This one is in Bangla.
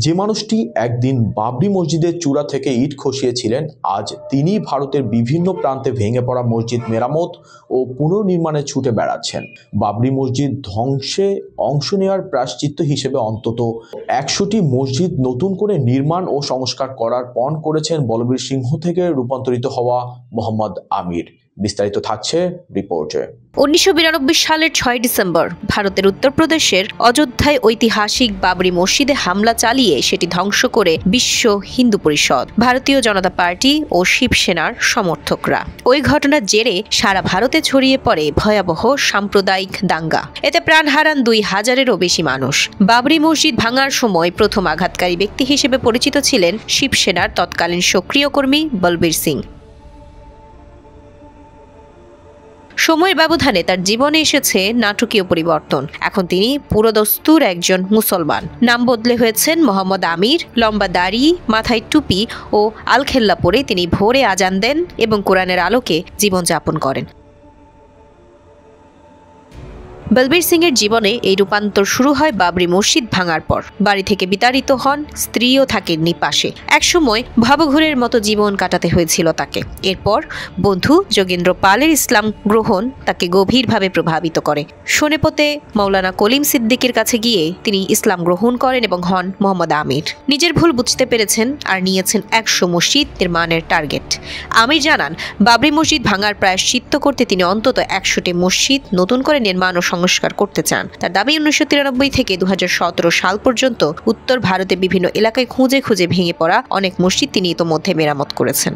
যে মানুষটি একদিন বাবরি মসজিদের চূড়া থেকে ইট খসিয়েছিলেন, আজ তিনি ভারতের বিভিন্ন প্রান্তে ভেঙে পড়া মসজিদ মেরামত ও পুনর্নির্মাণে ছুটে বেড়াচ্ছেন। বাবরি মসজিদ ধ্বংসে অংশ নেওয়ার প্রায়শ্চিত্ত হিসেবে অন্তত 100টি মসজিদ নতুন করে নির্মাণ ও সংস্কার করার পণ করেছেন বলবীর সিংহ থেকে রূপান্তরিত হওয়া মোহাম্মদ আমির। বিস্তারিত থাকছে রিপোর্টে। 1992 সালের 6 ডিসেম্বর ভারতের উত্তরপ্রদেশের অযোধ্যায় ঐতিহাসিক বাবরি মসজিদে হামলা চালিয়ে সেটি ধ্বংস করে বিশ্ব হিন্দু পরিষদ, ভারতীয় জনতা পার্টি ও শিবসেনার সমর্থকরা। ওই ঘটনার জেরে সারা ভারতে ছড়িয়ে পড়ে ভয়াবহ সাম্প্রদায়িক দাঙ্গা। এতে প্রাণ হারান 2000-এরও বেশি মানুষ। বাবরি মসজিদ ভাঙার সময় প্রথম আঘাতকারী ব্যক্তি হিসেবে পরিচিত ছিলেন শিবসেনার তৎকালীন সক্রিয় কর্মী বলবীর সিং। সময়ের ব্যবধানে তার জীবনে এসেছে নাটকীয় পরিবর্তন। এখন তিনি পুরোদস্তুর একজন মুসলমান। নাম বদলে হয়েছেন মোহাম্মদ আমির। লম্বা দাড়ি, মাথায় টুপি ও আলখেল্লা পরে তিনি ভোরে আজান দেন এবং কোরআনের আলোকে জীবনযাপন করেন। বলবীর সিং এর জীবনে এই রূপান্তর শুরু হয় বাবরি মসজিদ ভাঙার পর। বাড়ি থেকে বিতাড়িত হন, স্ত্রীও থাকেননি পাশে। একসময় ভবঘুরের মতো জীবন কাটাতে হয়েছিল তাকে। এরপর বন্ধু যোগেন্দ্র পালের ইসলাম গ্রহণ তাকে গভীরভাবে প্রভাবিত করে। সোনেপতে মৌলানা কলিম সিদ্দিকের কাছে গিয়ে তিনি ইসলাম গ্রহণ করেন এবং হন মোহাম্মদ আমির। নিজের ভুল বুঝতে পেরেছেন আর নিয়েছেন 100 মসজিদ নির্মাণের টার্গেট। আমির জানান, বাবরি মসজিদ ভাঙার প্রায়শ্চিত্ত করতে তিনি অন্তত 100টি মসজিদ নতুন করে নির্মাণ ও সংস্কার করতে চান। তার দাবি 1993 থেকে 2017 সাল পর্যন্ত উত্তর ভারতে বিভিন্ন এলাকায় খুঁজে খুঁজে ভেঙে পড়া অনেক মসজিদ তিনি ইতোমধ্যে মেরামত করেছেন।